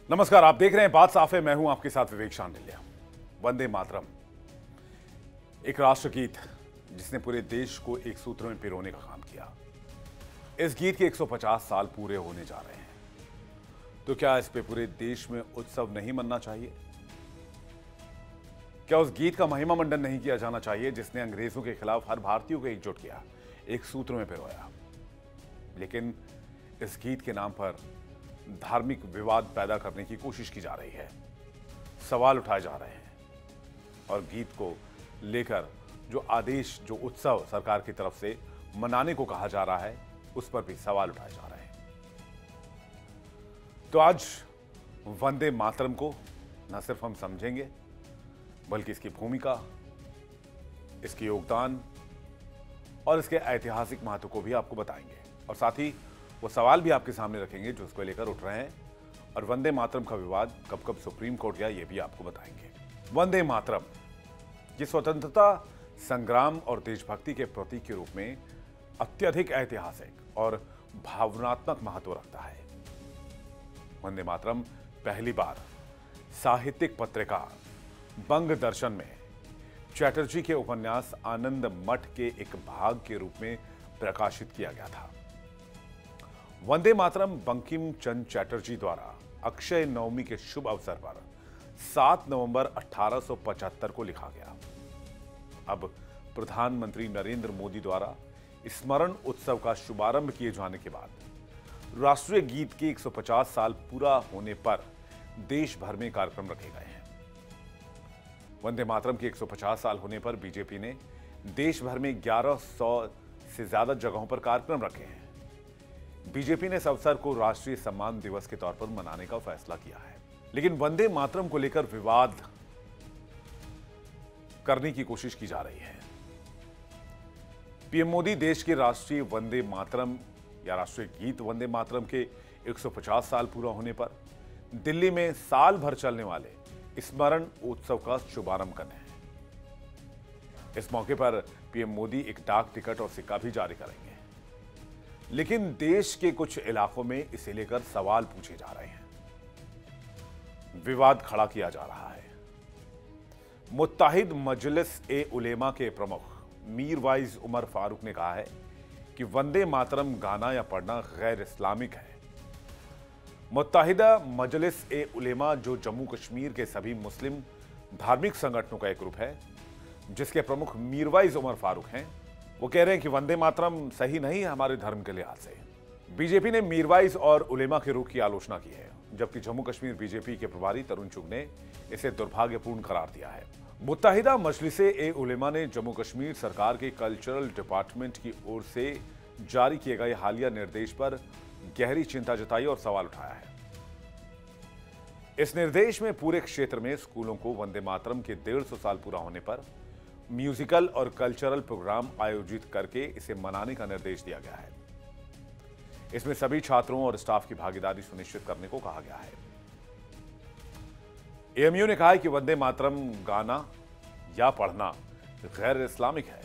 नमस्कार, आप देख रहे हैं बात साफ है। मैं हूं आपके साथ विवेक शांडिल्य। वंदे मातरम एक राष्ट्रगीत जिसने पूरे देश को एक सूत्र में पिरोने का काम किया। इस गीत के 150 साल पूरे होने जा रहे हैं, तो क्या इस पे पूरे देश में उत्सव नहीं मनना चाहिए? क्या उस गीत का महिमा मंडन नहीं किया जाना चाहिए जिसने अंग्रेजों के खिलाफ हर भारतीय को एकजुट किया, एक सूत्र में पिरोया? लेकिन इस गीत के नाम पर धार्मिक विवाद पैदा करने की कोशिश की जा रही है, सवाल उठाए जा रहे हैं और गीत को लेकर जो आदेश, जो उत्सव सरकार की तरफ से मनाने को कहा जा रहा है, उस पर भी सवाल उठाए जा रहे हैं। तो आज वंदे मातरम को न सिर्फ हम समझेंगे, बल्कि इसकी भूमिका, इसके योगदान और इसके ऐतिहासिक महत्व को भी आपको बताएंगे और साथ ही वो सवाल भी आपके सामने रखेंगे जो उसको लेकर उठ रहे हैं और वंदे मातरम का विवाद कब कब सुप्रीम कोर्ट गया, ये भी आपको बताएंगे। वंदे मातरम ये स्वतंत्रता संग्राम और देशभक्ति के प्रतीक के रूप में अत्यधिक ऐतिहासिक और भावनात्मक महत्व रखता है। वंदे मातरम पहली बार साहित्यिक पत्रिका बंग दर्शन में चैटर्जी के उपन्यास आनंद मठ के एक भाग के रूप में प्रकाशित किया गया था। वंदे मातरम बंकिम चंद्र चैटर्जी द्वारा अक्षय नवमी के शुभ अवसर पर 7 नवंबर 1875 को लिखा गया। अब प्रधानमंत्री नरेंद्र मोदी द्वारा स्मरण उत्सव का शुभारंभ किए जाने के बाद राष्ट्रीय गीत के 150 साल पूरा होने पर देश भर में कार्यक्रम रखे गए हैं। वंदे मातरम के 150 साल होने पर बीजेपी ने देश भर में 1100 से ज्यादा जगहों पर कार्यक्रम रखे हैं। बीजेपी ने इस अवसर को राष्ट्रीय सम्मान दिवस के तौर पर मनाने का फैसला किया है, लेकिन वंदे मातरम को लेकर विवाद करने की कोशिश की जा रही है। पीएम मोदी देश के राष्ट्रीय वंदे मातरम या राष्ट्रीय गीत वंदे मातरम के 150 साल पूरा होने पर दिल्ली में साल भर चलने वाले स्मरण उत्सव का शुभारंभ करने हैं। इस मौके पर पीएम मोदी एक डाक टिकट और सिक्का भी जारी करेंगे, लेकिन देश के कुछ इलाकों में इसे लेकर सवाल पूछे जा रहे हैं, विवाद खड़ा किया जा रहा है। मुत्ताहिद मजलिस ए उलेमा के प्रमुख मीरवाइज उमर फारूक ने कहा है कि वंदे मातरम गाना या पढ़ना गैर इस्लामिक है। मुत्ताहिदा मजलिस ए उलेमा जो जम्मू कश्मीर के सभी मुस्लिम धार्मिक संगठनों का एक ग्रुप है, जिसके प्रमुख मीरवाइज उमर फारूक हैं, वो कह रहे हैं कि वंदे मातरम सही नहीं है हमारे धर्म के लिहाज से। बीजेपी ने मीरवाइज और उलेमा के रुख की आलोचना की है, जबकि जम्मू कश्मीर बीजेपी के प्रभारी तरुण चुग ने इसे दुर्भाग्यपूर्ण करार दिया है। मुत्ताहिदा मजलिसे ए उलेमा ने जम्मू कश्मीर सरकार के कल्चरल डिपार्टमेंट की ओर से जारी किए गए हालिया निर्देश पर गहरी चिंता जताई और सवाल उठाया है। इस निर्देश में पूरे क्षेत्र में स्कूलों को वंदे मातरम के 150 साल पूरा होने पर म्यूजिकल और कल्चरल प्रोग्राम आयोजित करके इसे मनाने का निर्देश दिया गया है। इसमें सभी छात्रों और स्टाफ की भागीदारी सुनिश्चित करने को कहा गया है। एएमयू ने कहा है कि वंदे मातरम गाना या पढ़ना गैर इस्लामिक है,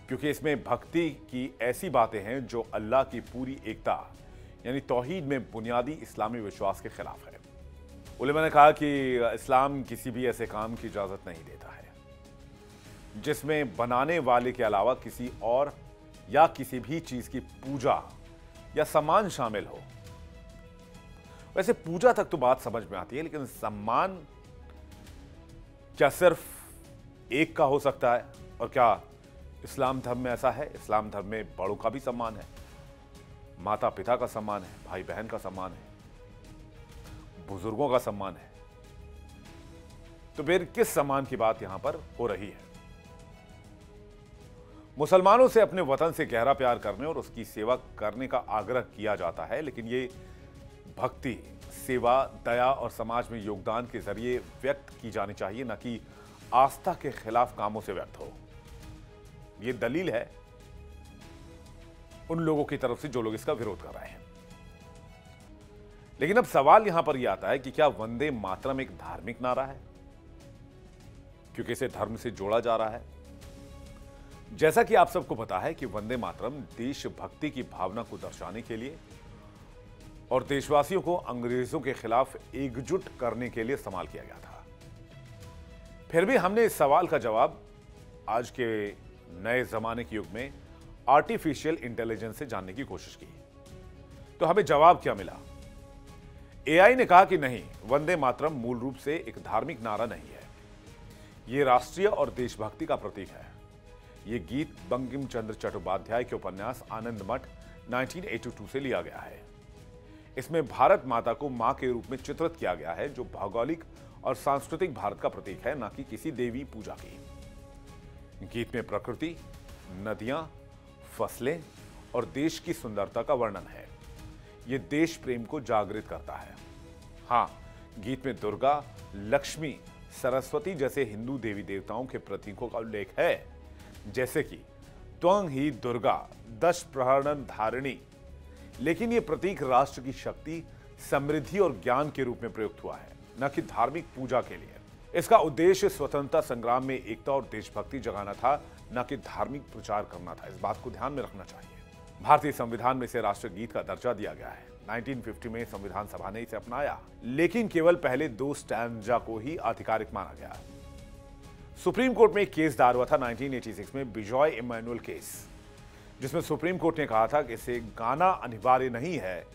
क्योंकि इसमें भक्ति की ऐसी बातें हैं जो अल्लाह की पूरी एकता यानी तौहीद में बुनियादी इस्लामी विश्वास के खिलाफ है। उलेमा ने कहा कि इस्लाम किसी भी ऐसे काम की इजाजत नहीं देता है जिसमें बनाने वाले के अलावा किसी और या किसी भी चीज की पूजा या सम्मान शामिल हो। वैसे पूजा तक तो बात समझ में आती है, लेकिन सम्मान क्या सिर्फ एक का हो सकता है? और क्या इस्लाम धर्म में ऐसा है? इस्लाम धर्म में बड़ों का भी सम्मान है, माता पिता का सम्मान है, भाई बहन का सम्मान है, बुजुर्गों का सम्मान है। तो फिर किस सम्मान की बात यहां पर हो रही है? मुसलमानों से अपने वतन से गहरा प्यार करने और उसकी सेवा करने का आग्रह किया जाता है, लेकिन ये भक्ति, सेवा, दया और समाज में योगदान के जरिए व्यक्त की जानी चाहिए, न कि आस्था के खिलाफ कामों से व्यक्त हो। ये दलील है उन लोगों की तरफ से जो लोग इसका विरोध कर रहे हैं। लेकिन अब सवाल यहां पर यह आता है कि क्या वंदे मातरम एक धार्मिक नारा है, क्योंकि इसे धर्म से जोड़ा जा रहा है? जैसा कि आप सबको पता है कि वंदे मातरम देशभक्ति की भावना को दर्शाने के लिए और देशवासियों को अंग्रेजों के खिलाफ एकजुट करने के लिए इस्तेमाल किया गया था। फिर भी हमने इस सवाल का जवाब आज के नए जमाने के युग में आर्टिफिशियल इंटेलिजेंस से जानने की कोशिश की। तो हमें जवाब क्या मिला? एआई ने कहा कि नहीं, वंदे मातरम मूल रूप से एक धार्मिक नारा नहीं है, यह राष्ट्रीय और देशभक्ति का प्रतीक है। यह गीत बंकिम चंद्र चट्टोपाध्याय के उपन्यास आनंद मठ 1982 से लिया गया है। इसमें भारत माता को मां के रूप में चित्रित किया गया है, जो भौगोलिक और सांस्कृतिक भारत का प्रतीक है, न कि किसी देवी पूजा की। गीत में प्रकृति, नदियां, फसलें और देश की सुंदरता का वर्णन है। यह देश प्रेम को जागृत करता है। हां, गीत में दुर्गा, लक्ष्मी, सरस्वती जैसे हिंदू देवी देवताओं के प्रतीकों का उल्लेख है, जैसे कि त्वं ही दुर्गा दश प्रहरण धारिणी। लेकिन यह प्रतीक राष्ट्र की शक्ति, समृद्धि और ज्ञान के रूप में प्रयुक्त हुआ है, न कि धार्मिक पूजा के लिए। इसका उद्देश्य स्वतंत्रता संग्राम में एकता और देशभक्ति जगाना था, न कि धार्मिक प्रचार करना था। इस बात को ध्यान में रखना चाहिए। भारतीय संविधान में इसे राष्ट्रगीत का दर्जा दिया गया है। 1950 में संविधान सभा ने इसे अपनाया, लेकिन केवल पहले 2 स्टैंजा को ही आधिकारिक माना गया। सुप्रीम कोर्ट में एक केस दायर हुआ था 1986 में, बिजॉय इमैनुअल केस, जिसमें सुप्रीम कोर्ट ने कहा था कि इसे गाना अनिवार्य नहीं है,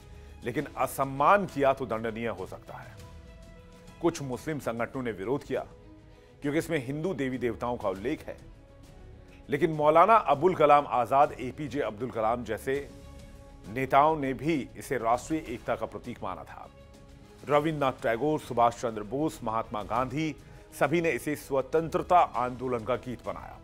लेकिन असम्मान किया तो दंडनीय हो सकता है। कुछ मुस्लिम संगठनों ने विरोध किया क्योंकि इसमें हिंदू देवी देवताओं का उल्लेख है, लेकिन मौलाना अबुल कलाम आजाद, एपीजे अब्दुल कलाम जैसे नेताओं ने भी इसे राष्ट्रीय एकता का प्रतीक माना था। रविन्द्रनाथ टैगोर, सुभाष चंद्र बोस, महात्मा गांधी, सभी ने इसे स्वतंत्रता आंदोलन का गीत बनाया।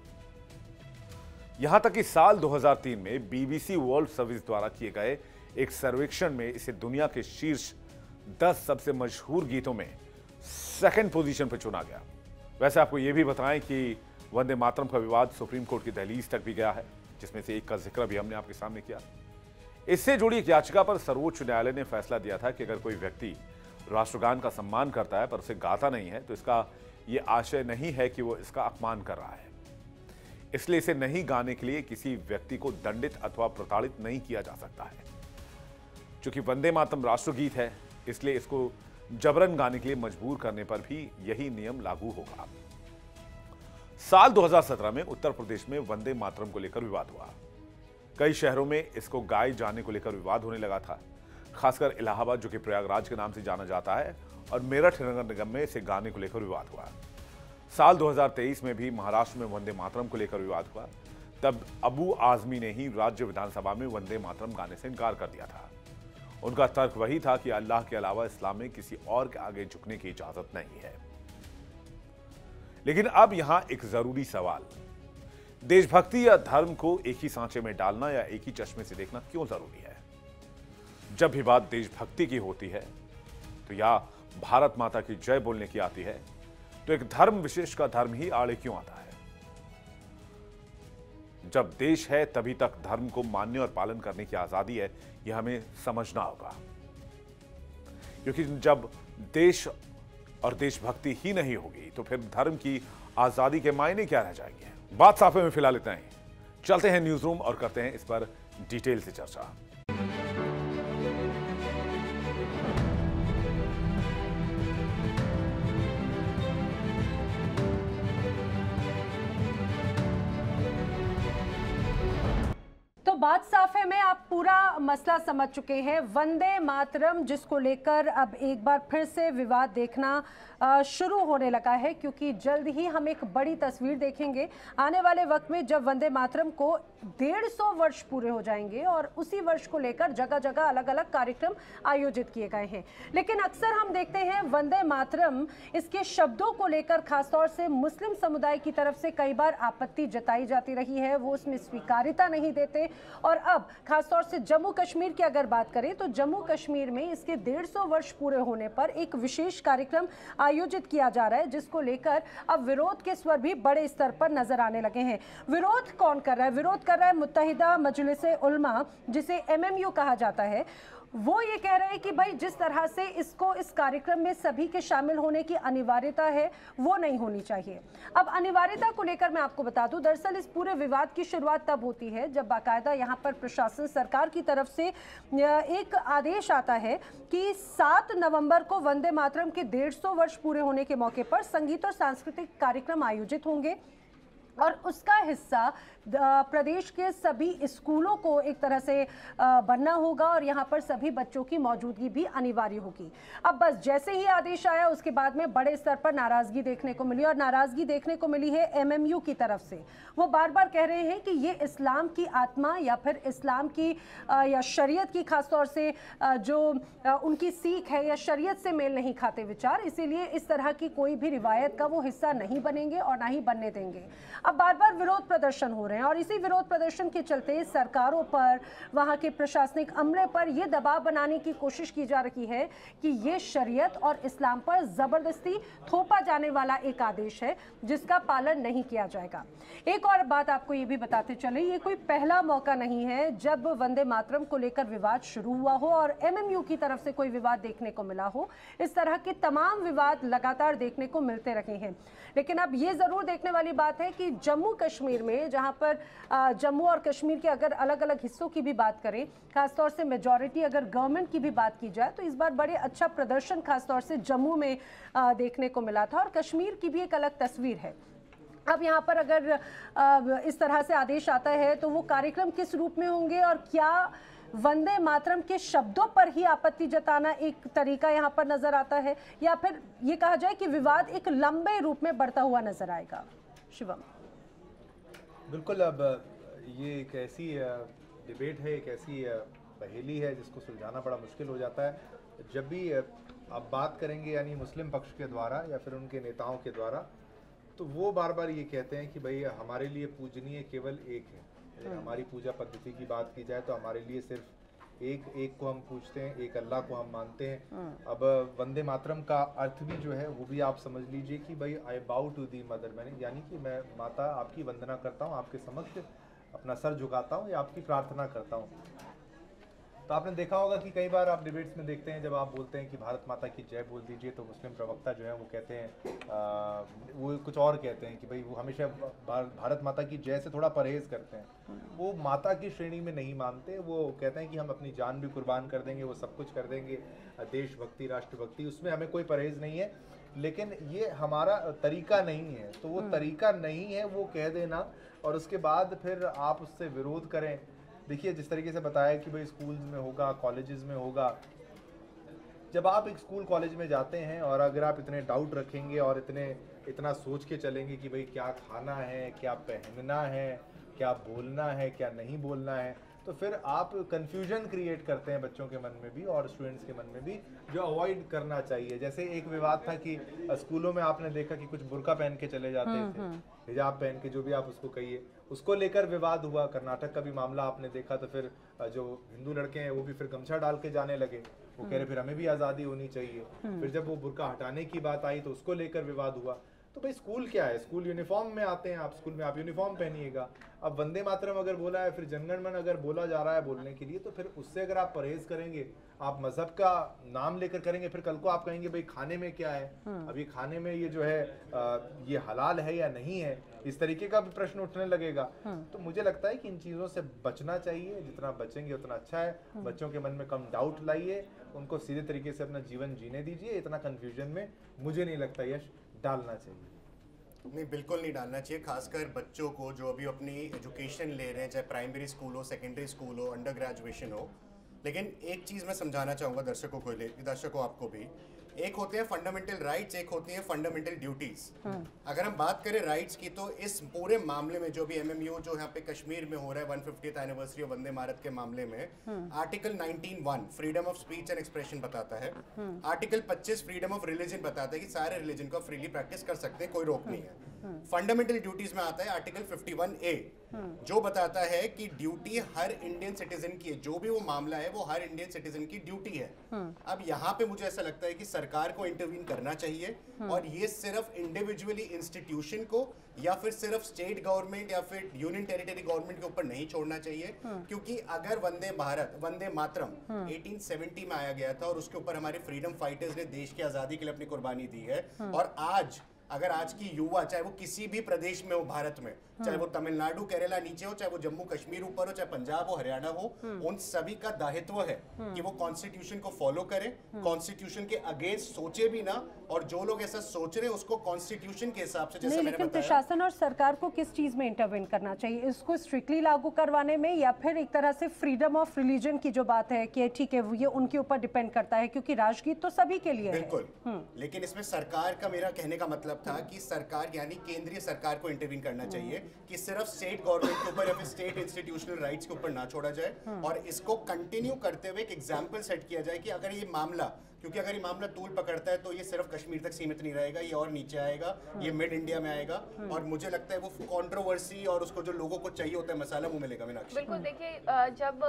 यहां तक कि साल 2003 में बीबीसी वर्ल्ड सर्विस द्वारा किए गए एक सर्वेक्षण में इसे दुनिया के शीर्ष 10 सबसे मशहूर गीतों में 2nd पोजीशन पर चुना गया। वैसे आपको यह भी बताएं कि वंदे मातरम का विवाद सुप्रीम कोर्ट की दहलीज तक भी गया है, जिसमें से एक का जिक्र भी हमने आपके सामने किया। इससे जुड़ी एक याचिका पर सर्वोच्च न्यायालय ने फैसला दिया था कि अगर कोई व्यक्ति राष्ट्रगान का सम्मान करता है पर उसे गाता नहीं है, तो इसका यह आशय नहीं है कि वो इसका अपमान कर रहा है। इसलिए इसे नहीं गाने के लिए किसी व्यक्ति को दंडित अथवा प्रताड़ित नहीं किया जा सकता है। चूंकि वंदे मातरम राष्ट्रगीत है, इसलिए इसको जबरन गाने के लिए मजबूर करने पर भी यही नियम लागू होगा। साल 2017 में उत्तर प्रदेश में वंदे मातरम को लेकर विवाद हुआ। कई शहरों में इसको गाए जाने को लेकर विवाद होने लगा था, खासकर इलाहाबाद, जो कि प्रयागराज के नाम से जाना जाता है, और मेरठ नगर निगम में इसे गाने को लेकर विवाद हुआ। साल 2023 में भी महाराष्ट्र में वंदे मातरम को लेकर विवाद हुआ। तब अबू आजमी ने ही राज्य विधानसभा में वंदे मातरम गाने से इनकार कर दिया था। उनका तर्क वही था कि अल्लाह के अलावा इस्लाम में किसी और के आगे झुकने की इजाजत नहीं है। लेकिन अब यहां एक जरूरी सवाल, देशभक्ति या धर्म को एक ही सांचे में डालना या एक ही चश्मे से देखना क्यों जरूरी है? जब भी बात देशभक्ति की होती है तो या भारत माता की जय बोलने की आती है, तो एक धर्म विशेष का धर्म ही आड़े क्यों आता है? जब देश है तभी तक धर्म को मानने और पालन करने की आजादी है, यह हमें समझना होगा। क्योंकि जब देश और देशभक्ति ही नहीं होगी तो फिर धर्म की आजादी के मायने क्या रह जाएंगे? बात साफे में फिलहाल इतना ही। चलते हैं न्यूज रूम और करते हैं इस पर डिटेल से चर्चा। बात साफ है, में आप पूरा मसला समझ चुके हैं। वंदे मातरम जिसको लेकर अब एक बार फिर से विवाद देखना शुरू होने लगा है, क्योंकि जल्द ही हम एक बड़ी तस्वीर देखेंगे आने वाले वक्त में, जब वंदे मातरम को 150 वर्ष पूरे हो जाएंगे और उसी वर्ष को लेकर जगह जगह अलग अलग कार्यक्रम आयोजित किए गए हैं। लेकिन अक्सर हम देखते हैं वंदे मातरम, इसके शब्दों को लेकर खासतौर से मुस्लिम समुदाय की तरफ से कई बार आपत्ति जताई जाती रही है, वो उसमें स्वीकार्यता नहीं देते। और अब खासतौर से जम्मू कश्मीर की अगर बात करें तो जम्मू कश्मीर में इसके 150 वर्ष पूरे होने पर एक विशेष कार्यक्रम आयोजित किया जा रहा है, जिसको लेकर अब विरोध के स्वर भी बड़े स्तर पर नजर आने लगे हैं। विरोध कौन कर रहा है? विरोध कर रहा है मुत्तहिदा मजलिस उलमा, जिसे MMU कहा जाता है। वो ये कह रहे हैं कि भाई जिस तरह से इसको इस कार्यक्रम में सभी के शामिल होने की अनिवार्यता है वो नहीं होनी चाहिए। अब अनिवार्यता को लेकर मैं आपको बता दूं, दरअसल इस पूरे विवाद की शुरुआत तब होती है जब बाकायदा यहाँ पर प्रशासन सरकार की तरफ से एक आदेश आता है कि 7 नवंबर को वंदे मातरम के 150 वर्ष पूरे होने के मौके पर संगीत और सांस्कृतिक कार्यक्रम आयोजित होंगे और उसका हिस्सा प्रदेश के सभी स्कूलों को एक तरह से बनना होगा और यहाँ पर सभी बच्चों की मौजूदगी भी अनिवार्य होगी। अब बस जैसे ही आदेश आया उसके बाद में बड़े स्तर पर नाराजगी देखने को मिली और नाराजगी देखने को मिली है एमएमयू की तरफ से। वो बार बार कह रहे हैं कि ये इस्लाम की आत्मा या फिर इस्लाम की या शरीयत की खासतौर से जो उनकी सीख है या शरीयत से मेल नहीं खाते विचार, इसीलिए इस तरह की कोई भी रिवायत का वो हिस्सा नहीं बनेंगे और ना ही बनने देंगे। अब बार बार विरोध प्रदर्शन हो रहे हैं और इसी विरोध प्रदर्शन के चलते सरकारों पर, वहां के प्रशासनिक अमले पर यह दबाव बनाने की कोशिश की जा रही है कि ये शरीयत और इस्लाम पर जबरदस्ती थोपा जाने वाला एक आदेश है जिसका पालन नहीं किया जाएगा। एक और बात आपको ये भी बताते चले, ये कोई पहला मौका नहीं है जब वंदे मातरम को लेकर विवाद शुरू हुआ हो और एमएमयू की तरफ से कोई विवाद देखने को मिला हो। इस तरह के तमाम विवाद लगातार देखने को मिलते रहे हैं, लेकिन अब ये जरूर देखने वाली बात है कि जम्मू कश्मीर में, जहां पर जम्मू और कश्मीर के अगर अलग अलग हिस्सों की भी बात करें, खासतौर से मेजॉरिटी अगर गवर्नमेंट की भी बात की जाए, तो इस बार बड़े अच्छा प्रदर्शन खासतौर से जम्मू में देखने को मिला था और कश्मीर की भी एक अलग तस्वीर है। अब यहाँ पर अगर इस तरह से आदेश आता है तो वो कार्यक्रम किस रूप में होंगे और क्या वंदे मातरम के शब्दों पर ही आपत्ति जताना एक तरीका यहाँ पर नजर आता है या फिर ये कहा जाए कि विवाद एक लंबे रूप में बढ़ता हुआ नजर आएगा? शिवम। बिल्कुल, अब ये एक ऐसी डिबेट है, एक ऐसी पहेली है जिसको सुलझाना बड़ा मुश्किल हो जाता है। जब भी आप बात करेंगे यानी मुस्लिम पक्ष के द्वारा या फिर उनके नेताओं के द्वारा, तो वो बार बार ये कहते हैं कि भाई हमारे लिए पूजनीय केवल एक है। हमारी पूजा पद्धति की बात की जाए तो हमारे लिए सिर्फ एक को हम पूछते हैं, एक अल्लाह को हम मानते हैं। अब वंदे मातरम का अर्थ भी जो है वो भी आप समझ लीजिए कि भाई आई बाउ टू दी मदर, मैंने यानी कि मैं माता आपकी वंदना करता हूँ, आपके समक्ष अपना सर झुकाता हूँ या आपकी प्रार्थना करता हूँ। तो आपने देखा होगा कि कई बार आप डिबेट्स में देखते हैं जब आप बोलते हैं कि भारत माता की जय बोल दीजिए, तो मुस्लिम प्रवक्ता जो है वो कहते हैं वो कुछ और कहते हैं कि भाई वो हमेशा भारत माता की जय से थोड़ा परहेज करते हैं। वो माता की श्रेणी में नहीं मानते, वो कहते हैं कि हम अपनी जान भी कुर्बान कर देंगे, वो सब कुछ कर देंगे, देशभक्ति राष्ट्रभक्ति उसमें हमें कोई परहेज नहीं है, लेकिन ये हमारा तरीका नहीं है। तो वो तरीका नहीं है वो कह देना और उसके बाद फिर आप उससे विरोध करें। देखिए, जिस तरीके से बताया कि भाई स्कूल्स में होगा, कॉलेजेस में होगा, जब आप एक स्कूल कॉलेज में जाते हैं और अगर आप इतने डाउट रखेंगे और इतना सोच के चलेंगे कि भाई क्या खाना है, क्या पहनना है, क्या बोलना है, क्या नहीं बोलना है, तो फिर आप कंफ्यूजन क्रिएट करते हैं बच्चों के मन में भी और स्टूडेंट्स के मन में भी, जो अवॉइड करना चाहिए। जैसे एक विवाद था कि स्कूलों में आपने देखा कि कुछ बुर्का पहन के चले जाते थे, हिजाब पहन के, जो भी आप उसको कहिए, उसको लेकर विवाद हुआ। कर्नाटक का भी मामला आपने देखा, तो फिर जो हिंदू लड़के हैं वो भी फिर गमछा डाल के जाने लगे, वो कह रहे फिर हमें भी आज़ादी होनी चाहिए। फिर जब वो बुर्का हटाने की बात आई तो उसको लेकर विवाद हुआ। तो भाई स्कूल क्या है, स्कूल यूनिफॉर्म में आते हैं आप, स्कूल में आप यूनिफॉर्म पहनिएगा। अब वंदे मातरम अगर बोला है, फिर जनगण मन अगर बोला जा रहा है बोलने के लिए, तो फिर उससे अगर आप परहेज करेंगे, आप मजहब का नाम लेकर करेंगे, फिर कल को आप कहेंगे भाई खाने में क्या है, अब ये खाने में ये जो है ये हलाल है या नहीं है, इस तरीके का भी प्रश्न उठने लगेगा। तो मुझे लगता है कि इन चीज़ों से बचना चाहिए, जितना बचेंगे उतना अच्छा है। बच्चों के मन में कम डाउट लाइए, उनको सीधे तरीके से अपना जीवन जीने दीजिए। इतना कंफ्यूजन में मुझे नहीं लगता यश डालना चाहिए। नहीं, बिल्कुल नहीं डालना चाहिए, खासकर बच्चों को जो अभी अपनी एजुकेशन ले रहे हैं, चाहे प्राइमरी स्कूल हो, सेकेंडरी स्कूल हो, अंडर ग्रेजुएशन हो। लेकिन एक चीज़ मैं समझाना चाहूँगा दर्शकों आपको भी, एक होते हैं फंडामेंटल राइट्स, एक होती हैं फंडामेंटल ड्यूटीज। अगर हम बात करें राइट्स की, तो इस पूरे मामले में जो भी एमएमयू जो यहाँ पे कश्मीर में हो रहा है 150th anniversary of Vande Bharat के मामले में, article 19(1) freedom of speech and expression बताता है, आर्टिकल 25 फ्रीडम ऑफ रिलीजन बताता है कि सारे रिलीजन को फ्रीली प्रैक्टिस कर सकते हैं, कोई रोक नहीं है। फंडामेंटल ड्यूटीज में आता है आर्टिकल 51A जो बताता है कि ड्यूटी हर इंडियन सिटीजन की है, जो भी वो मामला है वो हर इंडियन सिटीजन की ड्यूटी है। अब यहाँ पे मुझे ऐसा लगता है कि सरकार को इंटरवीन करना चाहिए, और ये सिर्फ इंडिविजुअली इंस्टीट्यूशन को या फिर सिर्फ स्टेट गवर्नमेंट या फिर यूनियन टेरिटरी गवर्नमेंट के ऊपर नहीं छोड़ना चाहिए। क्योंकि अगर वंदे मातरम 1870 में आया गया था और उसके ऊपर हमारे फ्रीडम फाइटर्स ने देश की आजादी के लिए अपनी कुर्बानी दी है, और आज अगर आज की युवा चाहे वो किसी भी प्रदेश में हो भारत में, चाहे वो तमिलनाडु केरला नीचे हो, चाहे वो जम्मू कश्मीर ऊपर हो, चाहे पंजाब हो हरियाणा हो, उन सभी का दायित्व है कि वो कॉन्स्टिट्यूशन को फॉलो करें, कॉन्स्टिट्यूशन के अगेंस्ट सोचे भी ना, और जो लोग ऐसा सोच रहे हैं उसको कॉन्स्टिट्यूशन के हिसाब से, जैसे मैंने लेकिन बताया, प्रशासन और सरकार को किस चीज में इंटरवेन करना चाहिए, इसको स्ट्रिक्टली लागू करवाने में, या फिर एक तरह से फ्रीडम ऑफ रिलीजन की जो बात है कि ठीक है ये उनके ऊपर डिपेंड करता है, क्योंकि राजगीत तो सभी के लिए बिल्कुल है। लेकिन इसमें सरकार का, मेरा कहने का मतलब था कि सरकार यानी केंद्रीय सरकार को इंटरवीन करना चाहिए कि सिर्फ स्टेट गवर्नमेंट के ऊपर या फिर स्टेट इंस्टीट्यूशनल राइट्स के ऊपर ना छोड़ा जाए, और इसको कंटिन्यू करते हुए एक एग्जाम्पल सेट किया जाए कि अगर ये मामला, क्योंकि अगर ये मामला तूल पकड़ता है तो ये सिर्फ कश्मीर तक सीमित नहीं रहेगा, ये और नीचे आएगा, ये मिड इंडिया में आएगा, और मुझे लगता है वो कंट्रोवर्सी और उसको जो लोगों को चाहिए होता है मसाला मुंह में लेगा। मीनाक्षी, बिल्कुल, देखिए जब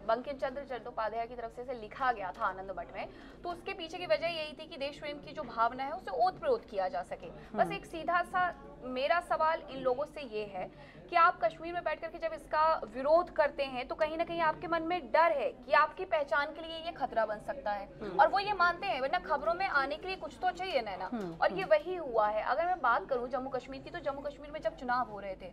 बंकिम चंद्र चट्टोपाध्याय की तरफ से इसे लिखा गया था आनंद मठ में, तो उसके पीछे की वजह यही थी कि देश प्रेम की जो भावना है उसे ओत प्रोत किया जा सके। बस एक सीधा सा मेरा सवाल इन लोगों से ये है कि आप कश्मीर में बैठ करके जब इसका विरोध करते हैं तो कहीं ना कहीं आपके मन में डर है कि आपकी पहचान के लिए ये खतरा बन सकता है, और वो ये मानते हैं, वरना खबरों में आने के लिए कुछ तो चाहिए नैना, और ये वही हुआ है। अगर मैं बात करूं जम्मू कश्मीर की, तो जम्मू कश्मीर में जब चुनाव हो रहे थे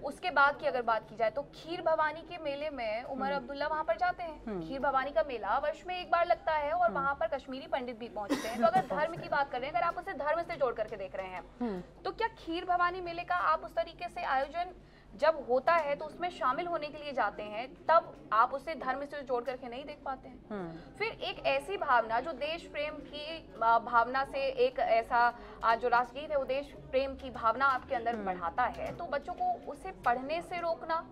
उसके बाद की अगर बात की जाए तो खीर भवानी के मेले में उमर अब्दुल्ला वहां पर जाते हैं। खीर भवानी का मेला वर्ष में एक बार लगता है और वहां पर कश्मीरी पंडित भी पहुंचते हैं। तो अगर धर्म की बात कर रहे हैं, अगर आप उसे धर्म से जोड़ करके देख रहे हैं, तो क्या खीर भवानी मेले का आप उस तरीके से आयोजन जब होता है तो उसमें शामिल होने के लिए जाते हैं, तब आप उसे धर्म से जोड़ करके नहीं देख पाते हैं? फिर एक ऐसी भावना जो देश प्रेम की भावना से, एक ऐसा जो राष्ट्रगीत है वो देश प्रेम की भावना आपके अंदर बढ़ाता है, तो बच्चों को उसे पढ़ने से रोकना,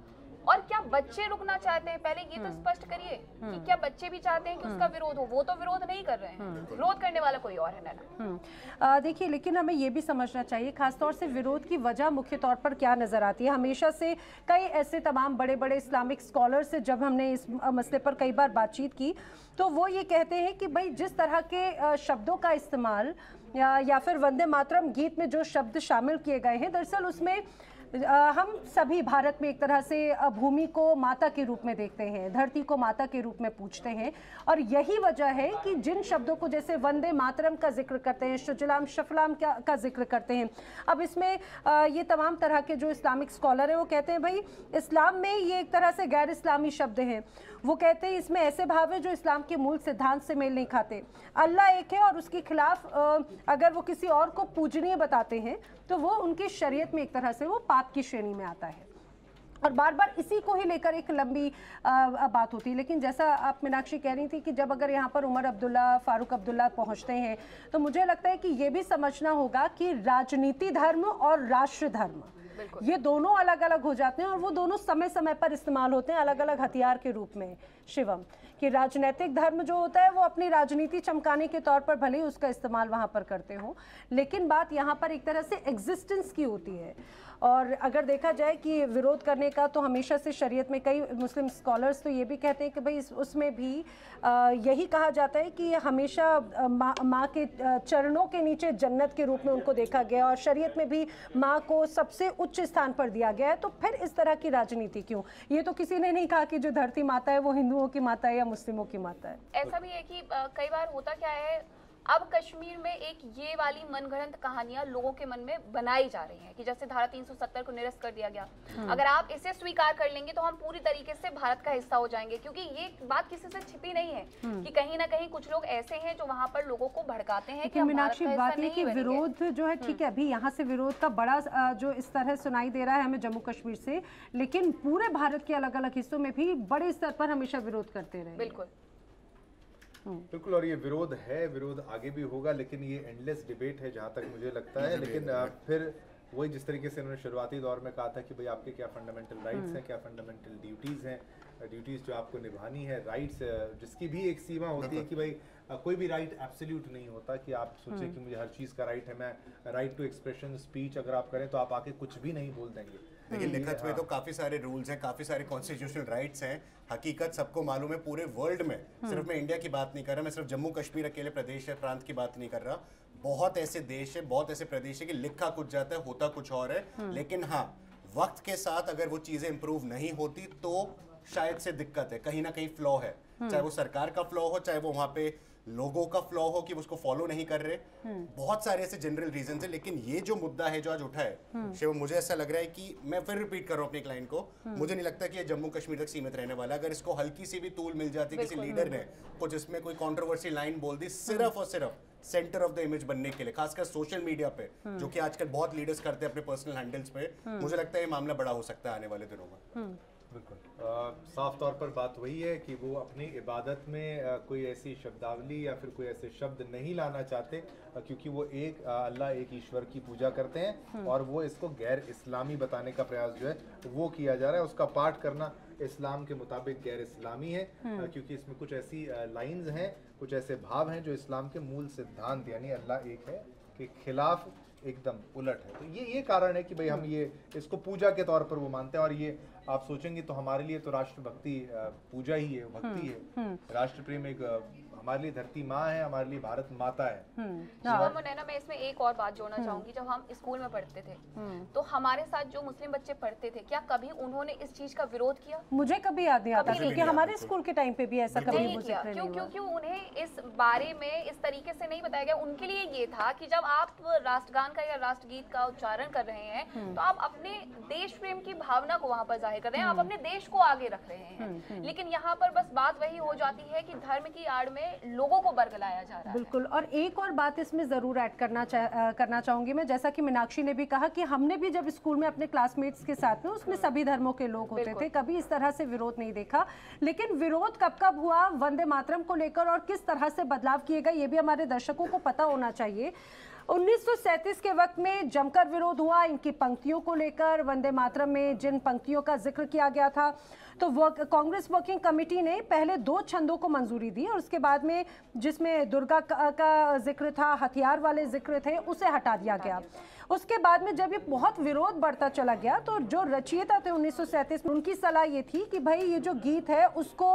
और क्या बच्चे रुकना चाहते हैं, पहले ये तो स्पष्ट करिए कि क्या बच्चे भी चाहते हैं कि उसका विरोध हो? वो तो विरोध नहीं कर रहे हैं, विरोध करने वाला कोई और है ना। देखिए, लेकिन हमें ये भी समझना चाहिए खासतौर से विरोध की वजह मुख्य तौर पर क्या नजर आती है। हमेशा से कई ऐसे तमाम बड़े बड़े इस्लामिक स्कॉलर से जब हमने इस मसले पर कई बार बातचीत की, तो वो ये कहते हैं कि भाई जिस तरह के शब्दों का इस्तेमाल या फिर वंदे मातरम गीत में जो शब्द शामिल किए गए हैं, दरअसल उसमें हम सभी भारत में एक तरह से भूमि को माता के रूप में देखते हैं, धरती को माता के रूप में पूजते हैं, और यही वजह है कि जिन शब्दों को जैसे वंदे मातरम का जिक्र करते हैं, शुजलाम शफलाम का जिक्र करते हैं, अब इसमें ये तमाम तरह के जो इस्लामिक स्कॉलर हैं वो कहते हैं भाई इस्लाम में ये एक तरह से गैर इस्लामी शब्द हैं। वो कहते हैं इसमें ऐसे भाव है जो इस्लाम के मूल सिद्धांत से मेल नहीं खाते। अल्लाह एक है और उसके खिलाफ अगर वो किसी और को पूजनीय बताते हैं तो वो उनकी शरीयत में एक तरह से वो पाप की श्रेणी में आता है, और बार बार इसी को ही लेकर एक लंबी बात होती है। लेकिन जैसा आप मीनाक्षी कह रही थी कि जब अगर यहाँ पर उमर अब्दुल्ला, फारूक अब्दुल्ला पहुँचते हैं, तो मुझे लगता है कि ये भी समझना होगा कि राजनीति धर्म और राष्ट्र धर्म ये दोनों अलग अलग हो जाते हैं, और वो दोनों समय समय पर इस्तेमाल होते हैं अलग अलग हथियार के रूप में। शिवम, कि राजनीतिक धर्म जो होता है वो अपनी राजनीति चमकाने के तौर पर भले ही उसका इस्तेमाल वहाँ पर करते हो, लेकिन बात यहाँ पर एक तरह से एग्जिस्टेंस की होती है। और अगर देखा जाए कि विरोध करने का तो हमेशा से शरीयत में कई मुस्लिम स्कॉलर्स तो ये भी कहते हैं कि भाई उसमें भी यही कहा जाता है कि हमेशा माँ के चरणों के नीचे जन्नत के रूप में उनको देखा गया, और शरीयत में भी माँ को सबसे उच्च स्थान पर दिया गया है। तो फिर इस तरह की राजनीति क्यों? ये तो किसी ने नहीं कहा कि जो धरती माता है वो हिंदुओं की माता है या मुस्लिमों की माता है। ऐसा भी है कि कई बार होता क्या है, अब कश्मीर में एक ये वाली मनगढ़ंत कहानियां लोगों के मन में बनाई जा रही हैं कि जैसे धारा 370 को निरस्त कर दिया गया, अगर आप इसे स्वीकार कर लेंगे तो हम पूरी तरीके से भारत का हिस्सा हो जाएंगे। क्योंकि ये बात किसी से छिपी नहीं है कि कहीं ना कहीं कुछ लोग ऐसे हैं जो वहां पर लोगों को भड़काते हैं कि मीनाक्षी, बात है कि विरोध जो है ठीक है, अभी यहाँ से विरोध का बड़ा जो इस तरह सुनाई दे रहा है हमें जम्मू कश्मीर से, लेकिन पूरे भारत के अलग अलग हिस्सों में भी बड़े स्तर पर हमेशा विरोध करते रहे। बिल्कुल बिल्कुल, और ये विरोध है, विरोध आगे भी होगा, लेकिन ये एंडलेस डिबेट है जहाँ तक मुझे लगता है। लेकिन फिर वही जिस तरीके से उन्होंने शुरुआती दौर में कहा था कि भाई आपके क्या फंडामेंटल राइट्स हैं, क्या फंडामेंटल ड्यूटीज़ हैं, ड्यूटीज़ जो आपको निभानी है, राइट्स जिसकी भी एक सीमा होती है कि भाई कोई भी राइट एब्सोल्यूट नहीं होता कि आप सोचें कि मुझे हर चीज़ का राइट है। मैं राइट टू एक्सप्रेशन, स्पीच अगर आप करें तो आप आके कुछ भी नहीं बोल देंगे, लेकिन लिखत में तो काफी सारे रूल्स हैं, काफी सारे कॉन्स्टिट्यूशनल राइट्स हैं। हकीकत सबको मालूम है पूरे वर्ल्ड में, सिर्फ मैं इंडिया की बात नहीं कर रहा, मैं सिर्फ जम्मू कश्मीर अकेले प्रदेश या प्रांत की बात नहीं कर रहा। बहुत ऐसे देश है, बहुत ऐसे प्रदेश है कि लिखा कुछ जाता है, होता कुछ और है। लेकिन हाँ, वक्त के साथ अगर वो चीजें इंप्रूव नहीं होती तो शायद से दिक्कत है, कहीं ना कहीं फ्लॉ है, चाहे वो सरकार का फ्लॉ हो, चाहे वो वहां पे लोगों का फ्लॉ हो कि उसको फॉलो नहीं कर रहे। बहुत सारे ऐसे जनरल रीजन है। लेकिन ये जो मुद्दा है जो आज उठा है शिव, मुझे ऐसा लग रहा है कि मैं फिर रिपीट कर रहा हूँ अपनी क्लाइंट को, मुझे नहीं लगता कि ये जम्मू कश्मीर तक सीमित रहने वाला है। अगर इसको हल्की सी भी तूल मिल जाती किसी लीडर ने कुछ इसमें कोई कॉन्ट्रोवर्सी लाइन बोल दी सिर्फ और सिर्फ सेंटर ऑफ द इमेज बनने के लिए, खासकर सोशल मीडिया पे, जो कि आजकल बहुत लीडर्स करते हैं अपने पर्सनल हैंडल्स पे, मुझे लगता है ये मामला बड़ा हो सकता है आने वाले दिनों में। बिल्कुल साफ तौर पर बात वही है कि वो अपनी इबादत में कोई ऐसी शब्दावली या फिर कोई ऐसे शब्द नहीं लाना चाहते, क्योंकि वो एक अल्लाह, एक ईश्वर की पूजा करते हैं और वो इसको गैर इस्लामी बताने का प्रयास जो है वो किया जा रहा है। उसका पाठ करना इस्लाम के मुताबिक गैर इस्लामी है, क्योंकि इसमें कुछ ऐसी लाइंस हैं, कुछ ऐसे भाव हैं जो इस्लाम के मूल सिद्धांत यानी अल्लाह एक है के खिलाफ एकदम उलट है। तो ये कारण है कि भाई हम ये इसको पूजा के तौर पर वो मानते हैं। और ये आप सोचेंगे तो हमारे लिए तो राष्ट्रभक्ति पूजा ही है, भक्ति है। राष्ट्र प्रेम एक हमारे लिए धरती माँ है, हमारे लिए भारत माता है। नैना, मैं इसमें एक और बात जोड़ना चाहूंगी। जब हम स्कूल में पढ़ते थे तो हमारे साथ जो मुस्लिम बच्चे पढ़ते थे, क्या कभी उन्होंने इस चीज का विरोध किया? मुझे कभी याद नहीं आता, क्योंकि हमारे स्कूल के टाइम पे भी ऐसा कभी नहीं किया। क्यों? क्योंकि उन्हें इस बारे में इस तरीके से नहीं बताया गया। उनके लिए ये था कि जब आप राष्ट्रगान का या राष्ट्रगीत का उच्चारण कर रहे हैं तो आप अपने देश प्रेम की भावना को वहां पर जाहिर कर रहे हैं, आप अपने देश को आगे रख रहे हैं। लेकिन यहाँ पर बस बात वही हो जाती है कि धर्म की आड़ में लोगों को बरगलाया जा रहा है। बिल्कुल। और एक और बात इसमें जरूर ऐड करना चाहूंगी मैं, जैसा कि मीनाक्षी ने भी कहा कि हमने भी जब स्कूल में अपने क्लासमेट्स के साथ में, उसमें सभी धर्मों के लोग होते थे, कभी इस तरह से विरोध नहीं देखा। लेकिन विरोध कब कब हुआ वंदे मातरम को लेकर और किस तरह से बदलाव किए गए, ये भी हमारे दर्शकों को पता होना चाहिए। 1937 के वक्त में जमकर विरोध हुआ इनकी पंक्तियों को लेकर। वंदे मातरम में जिन पंक्तियों का जिक्र किया गया था, तो कांग्रेस वर्किंग कमेटी ने पहले 2 छंदों को मंजूरी दी और उसके बाद में जिसमें दुर्गा का जिक्र था, हथियार वाले जिक्र थे, उसे हटा दिया गया। उसके बाद में जब ये बहुत विरोध बढ़ता चला गया तो जो रचयिता थे 1937 में, उनकी सलाह ये थी कि भाई ये जो गीत है उसको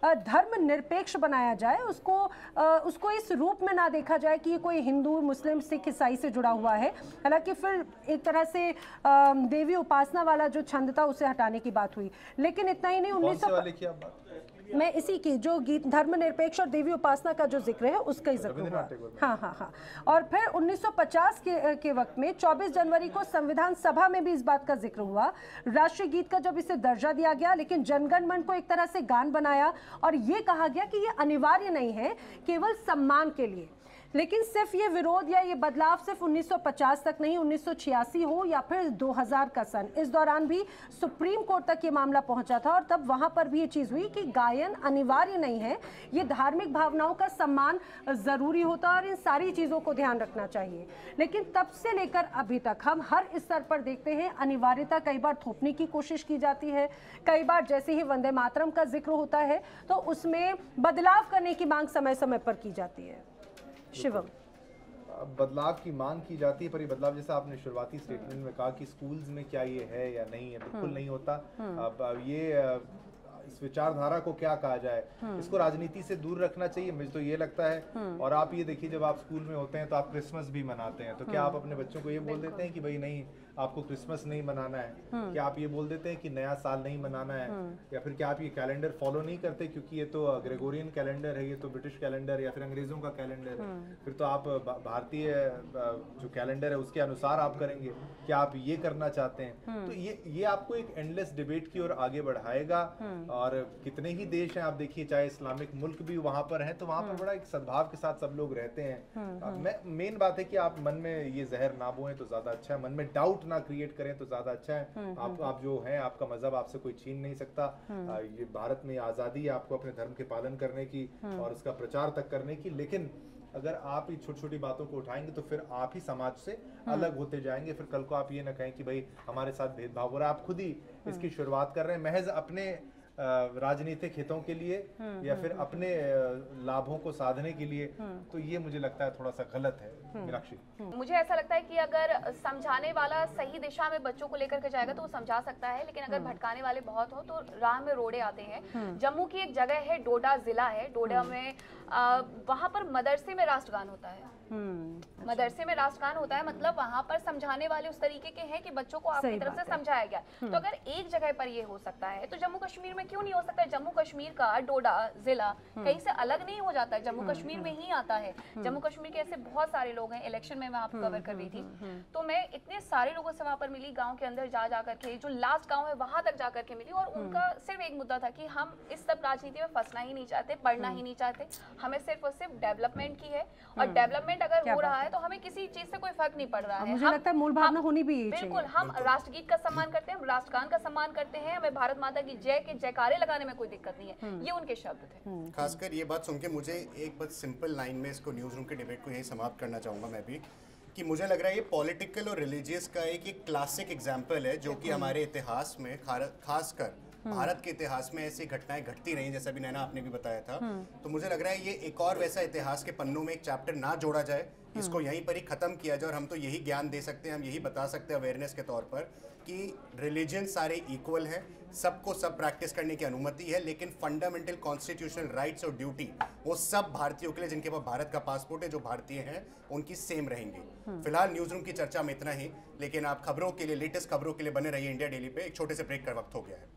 धर्म निरपेक्ष बनाया जाए, उसको इस रूप में ना देखा जाए कि ये कोई हिंदू, मुस्लिम, सिख, ईसाई से जुड़ा हुआ है। हालांकि फिर एक तरह से देवी उपासना वाला जो छंद था उसे हटाने की बात हुई। लेकिन इतना ही नहीं, 1900 मैं इसी की जो गीत धर्मनिरपेक्ष और देवी उपासना का जो जिक्र है उसका ही जिक्र हुआ। हाँ। और फिर 1950 के वक्त में 24 जनवरी को संविधान सभा में भी इस बात का जिक्र हुआ। राष्ट्रीय गीत का जब इसे दर्जा दिया गया, लेकिन जनगण मन को एक तरह से गान बनाया और ये कहा गया कि ये अनिवार्य नहीं है, केवल सम्मान के लिए। लेकिन सिर्फ ये विरोध या ये बदलाव सिर्फ 1950 तक नहीं, 1986 हो या फिर 2000 का सन, इस दौरान भी सुप्रीम कोर्ट तक ये मामला पहुंचा था और तब वहां पर भी ये चीज हुई कि गायन अनिवार्य नहीं है, ये धार्मिक भावनाओं का सम्मान जरूरी होता है और इन सारी चीजों को ध्यान रखना चाहिए। लेकिन तब से लेकर अभी तक हम हर स्तर पर देखते हैं अनिवार्यता कई बार थोपने की कोशिश की जाती है, कई बार जैसे ही वंदे मातरम का जिक्र होता है तो उसमें बदलाव करने की मांग समय समय पर की जाती है। शिवम, बदलाव की मांग की जाती है, पर ये बदलाव जैसा आपने शुरुआती स्टेटमेंट में कहा कि स्कूल्स में क्या ये है या नहीं है, बिल्कुल नहीं होता। अब ये इस विचारधारा को क्या कहा जाए, इसको राजनीति से दूर रखना चाहिए, मुझे तो ये लगता है। और आप ये देखिए, जब आप स्कूल में होते हैं तो आप क्रिसमस भी मनाते हैं, तो क्या आप अपने बच्चों को ये बोल देते हैं कि भाई नहीं आपको क्रिसमस नहीं मनाना है? क्या आप ये बोल देते हैं कि नया साल नहीं मनाना है? या फिर क्या आप ये कैलेंडर फॉलो नहीं करते क्योंकि ये तो ग्रेगोरियन कैलेंडर है, ये तो ब्रिटिश कैलेंडर या फिर अंग्रेजों का कैलेंडर है, फिर तो आप भारतीय जो कैलेंडर है उसके अनुसार आप करेंगे? क्या आप ये करना चाहते हैं? तो ये आपको एक एंडलेस डिबेट की ओर आगे बढ़ाएगा। और कितने ही देश हैं, आप देखिए, चाहे इस्लामिक मुल्क भी वहां पर हैं, तो वहां पर बड़ा एक सद्भाव के साथ सब लोग रहते हैं। मेन बात है कि आप मन में ये जहर ना बोएं तो ज्यादा अच्छा है, मन में डाउट ना क्रिएट करें तो ज्यादा अच्छा है। आप जो हैं, आपका मजहब आपसे कोई छीन नहीं सकता। ये भारत में आजादी है आपको अपने धर्म के पालन करने की और उसका प्रचार तक करने की। लेकिन अगर आप ही छोटी छोटी बातों को उठाएंगे तो फिर आप ही समाज से अलग होते जाएंगे। फिर कल को आप ये ना कहें कि भाई हमारे साथ भेदभाव हो रहा है। आप खुद ही इसकी शुरुआत कर रहे हैं महज अपने राजनीतिक हितों के लिए या फिर अपने लाभों को साधने के लिए। तो ये मुझे लगता है थोड़ा सा गलत है। मीनाक्षी। मुझे ऐसा लगता है कि अगर समझाने वाला सही दिशा में बच्चों को लेकर के जाएगा तो वो समझा सकता है, लेकिन अगर भटकाने वाले बहुत हो तो राह में रोड़े आते हैं। जम्मू की एक जगह है, डोडा जिला है, डोडा में वहां पर मदरसे में राष्ट्रगान होता है। मदरसे में राष्ट्रगान होता है, मतलब वहां पर समझाने वाले उस तरीके के हैं कि बच्चों को आपकी तरफ से समझाया गया। तो अगर एक जगह पर ये हो सकता है तो जम्मू कश्मीर में क्यों नहीं हो सकता? जम्मू कश्मीर का डोडा जिला कहीं से अलग नहीं हो जाता है, जम्मू कश्मीर में ही आता है। जम्मू कश्मीर के ऐसे बहुत सारे लोग हैं। इलेक्शन में मैं आपको कवर कर रही थी तो मैं इतने सारे लोगों से वहां पर मिली, गांव के अंदर जा करके, जो लास्ट गांव है वहां तक जा करके मिली, और उनका सिर्फ एक मुद्दा था कि हम इस सब राजनीति में फंसना ही नहीं चाहते, पढ़ना ही नहीं चाहते, हमें सिर्फ और सिर्फ डेवलपमेंट की है। और डेवलपमेंट अगर हो रहा है तो हमें किसी चीज से कोई फर्क नहीं पड़ रहा है। मुझे लगता है मूल भावना होनी भी चाहिए। बिल्कुल, हम राष्ट्रगीत का सम्मान करते हैं, हम राष्ट्रगान का सम्मान करते हैं, हमें भारत माता की जय के जयकारे लगाने में कोई दिक्कत नहीं है। ये उनके शब्द थे। खासकर ये बात सुन के मुझे एक बस सिंपल लाइन में इसको न्यूज़ रूम के डिबेट को यही समाप्त करना चाहूँगा मैं भी, कि मुझे लग रहा है ये पॉलिटिकल और रिलीजियस का एक क्लासिक एग्जाम्पल है जो कि हमारे इतिहास में खासकर भारत के इतिहास में ऐसी घटनाएं घटती रही, जैसा भी नैना आपने भी बताया था। तो मुझे लग रहा है ये एक और वैसा इतिहास के पन्नों में एक चैप्टर ना जोड़ा जाए, इसको यहीं पर ही खत्म किया जाए। और हम तो यही ज्ञान दे सकते हैं, हम यही बता सकते हैं अवेयरनेस के तौर पर कि रिलीजन सारे इक्वल हैं, सबको सब प्रैक्टिस करने की अनुमति है, लेकिन फंडामेंटल कॉन्स्टिट्यूशनल राइट्स और ड्यूटी वो सब भारतीयों के लिए जिनके पास भारत का पासपोर्ट है, जो भारतीय हैं, उनकी सेम रहेंगी। फिलहाल न्यूज़ रूम की चर्चा में इतना ही, लेकिन आप खबरों के लिए, लेटेस्ट खबरों के लिए बने रहिए इंडिया डेली पे। एक छोटे से ब्रेक का वक्त हो गया है।